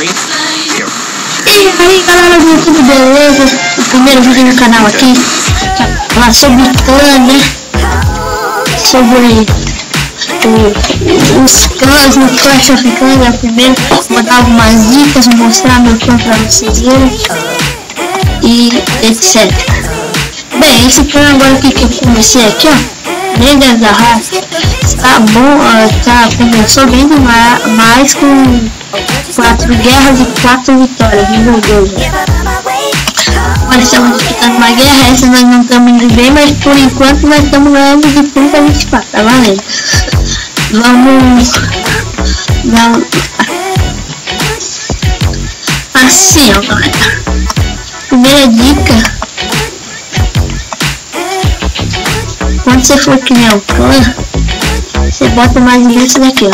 E aí galera do YouTube, beleza? O primeiro vídeo no canal aqui, falar sobre clã, né? Sobre os clãs no Clash of Clans. É o primeiro, vou dar algumas dicas, mostrar meu clã pra vocês verem e etc. Bem, esse clã agora que eu comecei aqui, ó, Lendas da Raça, tá bom, começou bem demais com 4 guerras e 4 vitórias, nível 2. Agora estamos disputando uma guerra, essa nós não estamos indo bem, mas por enquanto nós estamos ganhando de 30 a 24, tá valendo. Vamos dar assim, ó galera. Primeira dica: quando você for criar um clã, você bota mais nisso daqui, ó,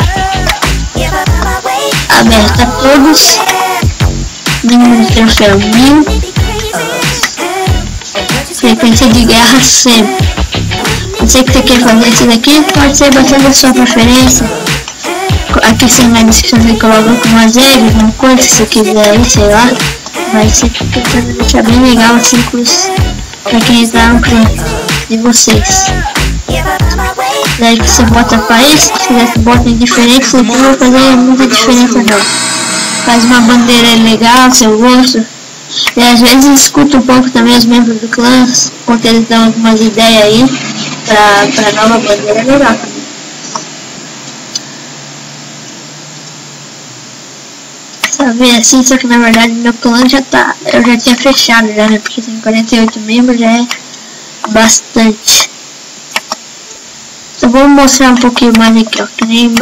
aberta a todos, mínimo de troféu 1000, frequência de guerra sempre. Não sei o que você quer fazer isso daqui, pode ser bastante a sua preferência. Aqui sim na descrição você coloca algumas regras, uma coisa se você quiser aí, sei lá. Mas sempre tentando deixar bem legal assim pra quem entrar no clã de vocês. Daí que você bota país, se quiser que bota indiferente, você não vai fazer muita diferença não. Faz uma bandeira legal, seu gosto. E às vezes escuta um pouco também os membros do clã, quando eles dão algumas ideias aí pra nova bandeira legal também. Sabe assim, só que na verdade meu clã eu já tinha fechado já, né? Porque tem 48 membros, já é bastante. Então vou mostrar um pouquinho mais aqui, ó, que nem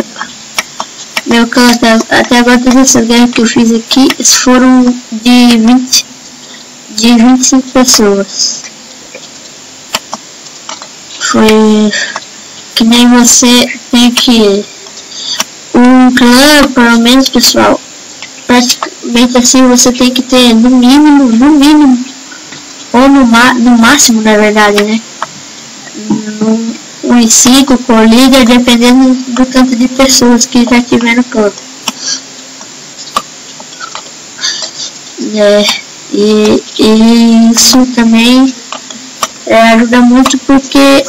meu clã até agora. Todas essas guerras que eu fiz aqui foram de 25 pessoas. Foi que nem você tem que um clã, pelo menos, pessoal, praticamente assim, você tem que ter no mínimo ou no máximo, na verdade, né, uns 5 por líder, dependendo do tanto de pessoas que já tiver no clã. E isso também ajuda muito, porque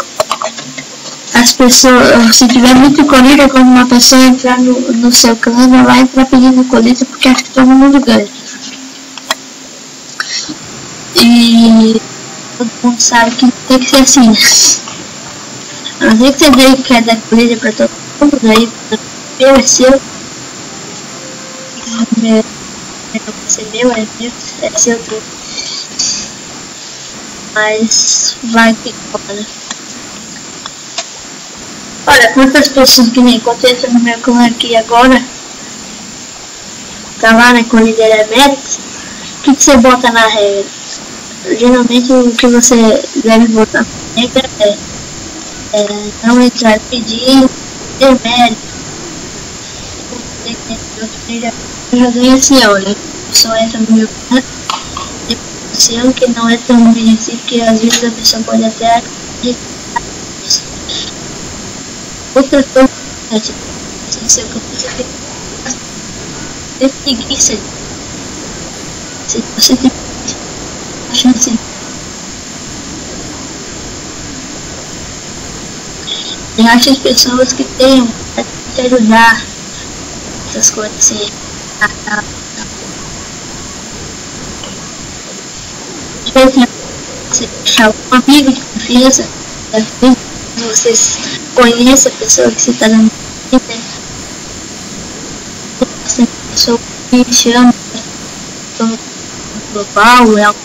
as pessoas, se tiver muito colheita, quando uma pessoa entrar no seu clã, ela vai entrar pedindo colheita, porque acho que todo mundo ganha. E todo mundo sabe que tem que ser assim. A não ser que você veja que quer dar colheita pra todo mundo, aí meu é seu. É seu tudo. Mas vai que né? Olha, quantas pessoas que nem quando entra no meu clã aqui agora, tá lá, né, com o líder é meta, o que você bota na regra? Geralmente o que você deve botar na regra é não entrar pedindo, ter mérito. Eu já ganhei assim, olha, a pessoa entra no meu clã, depois que não é tão bem assim, porque às vezes a pessoa pode até outra coisa, se eu ter preguiça, se você tem a chance de achar as pessoas que tenham te ajudar, essas coisas assim. Você achar um amigo de confiança, vocês conhecem a pessoa que você está dando, essa pessoa que chama global, é algo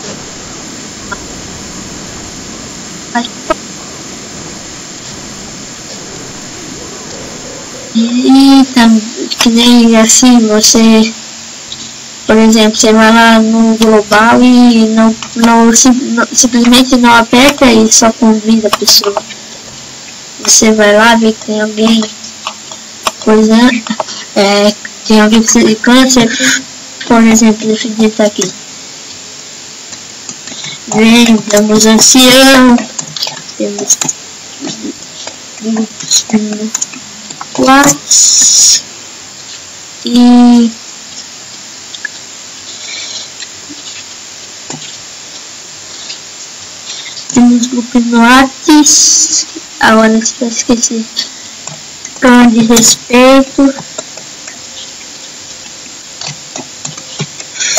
e também que nem assim você, por exemplo, você vai lá no global e simplesmente não aperta e só convida a pessoa. Você vai lá ver que tem alguém, tem alguém que você cansa, por exemplo, deixa eu digitar aqui. Temos ancião, temos quartz e Temos grupo no Whats. Agora eu esqueci. Tom de respeito.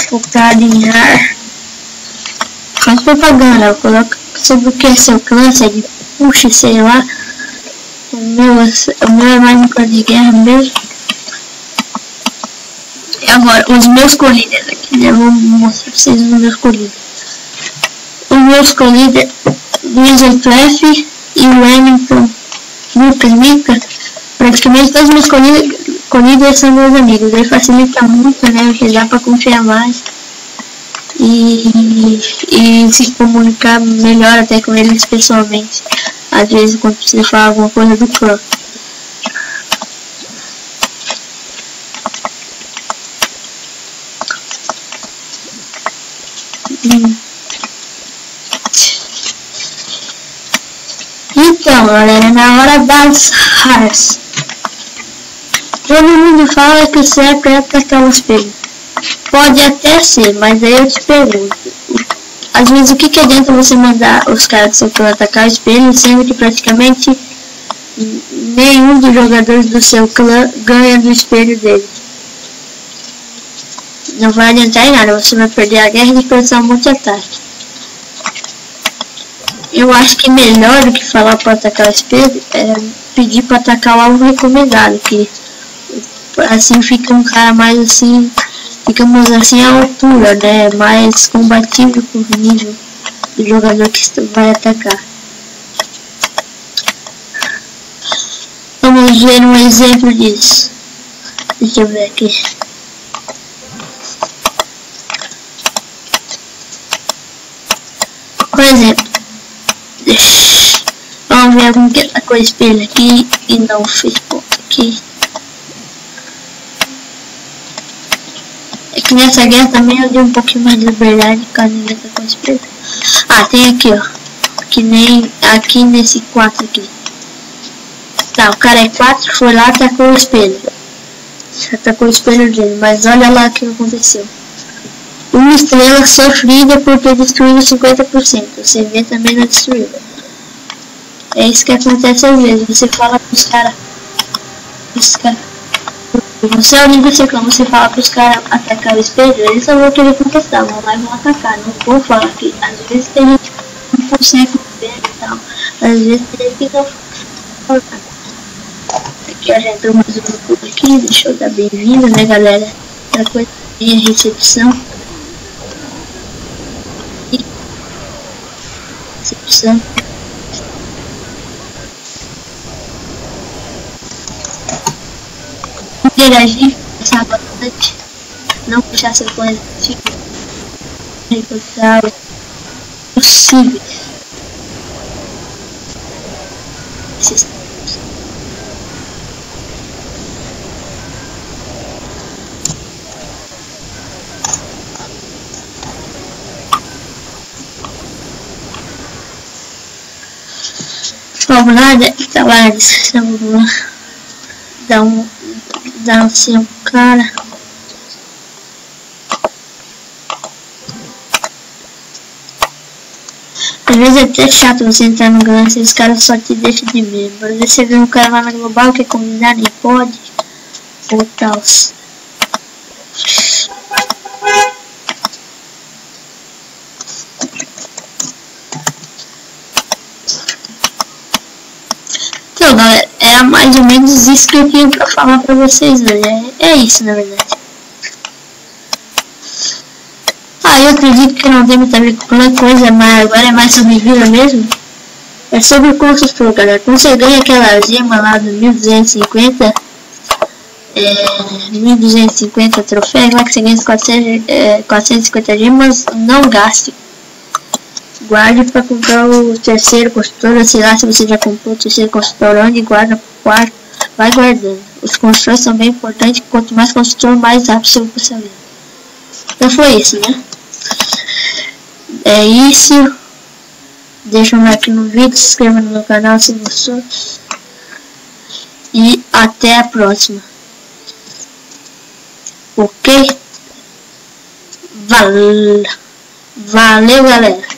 Focar em ar. Faz propaganda. Coloca sobre o que é seu clã, se é de puxa, sei lá. O meu é mais um clã de guerra mesmo. E agora, os meus co-líderes aqui, né? Vou mostrar pra vocês os meus co-líderes. Os meus co-líderes, Luiz F e o Wellington, Lucas, Mika, praticamente todos os meus co-líderes são meus amigos. Aí facilita muito, né? Porque dá pra confiar mais. E se comunicar melhor até com eles pessoalmente. Às vezes quando precisa falar alguma coisa do clã. Então, galera, na hora das raras. Todo mundo fala que o certo é atacar o espelho. Pode até ser, mas aí eu te pergunto. Às vezes o que adianta você mandar os caras do seu clã atacar o espelho, sendo que praticamente nenhum dos jogadores do seu clã ganha do espelho dele. Não vai adiantar em nada, você vai perder a guerra de começar um monte de ataque. Eu acho que melhor do que falar para atacar o espelho é pedir para atacar o alvo recomendado, que assim fica um cara mais assim, ficamos assim à altura, né? Mais combatível com o nível do jogador que vai atacar. Vamos ver um exemplo disso. Deixa eu ver aqui. Por exemplo, vamos ver algum que atacou o espelho aqui e não fez ponto aqui. É que nessa guerra também eu dei um pouquinho mais de liberdade caso ninguém atacou o espelho. Ah, tem aqui, ó. Que nem aqui nesse 4 aqui. Tá, o cara é 4, foi lá e atacou o espelho. Atacou o espelho dele, mas olha lá o que aconteceu. Uma estrela sofrida por ter destruído 50%. Você vê também na destruída. É isso que acontece às vezes. Você fala pros caras. Você é o nível seu clã, você fala pros caras atacar o espelho, eles só vão querer contestar, vão lá e vão atacar. Não vou falar que às vezes tem gente que não consegue ver e tal. Às vezes tem gente que não fala. Aqui já entrou mais um grupo aqui, deixa eu dar bem-vindo, né, galera? Outra coisa é a recepção. Interagir, pensar bastante, não puxar seu plano encontrar possíveis. Vamos lá, tá lá na descrição, vamos lá, dá um seu cara. Às vezes é até chato você entrar no clã se os caras só te deixam de membro. Às vezes você vê um cara lá na global que é convidado e pode, ou tal. Então, galera, é mais ou menos isso que eu tinha pra falar pra vocês hoje. É isso, na verdade. Eu acredito que não tem muita ver com qualquer coisa, mas agora é mais sobre vila mesmo. É sobre o construtor, galera. Quando você ganha aquela gema lá do 1250, 1250 troféus, lá que você ganha 450 gemas, não gaste. Guarde para comprar o terceiro construtor, sei lá se você já comprou o terceiro construtor, onde guarda pro quarto, vai guardando. Os construtores são bem importantes, quanto mais construtor, mais rápido seu processamento. Então foi isso, né? É isso. Deixa um like no vídeo, se inscreva no meu canal se gostou. E até a próxima. Ok? Valeu, galera.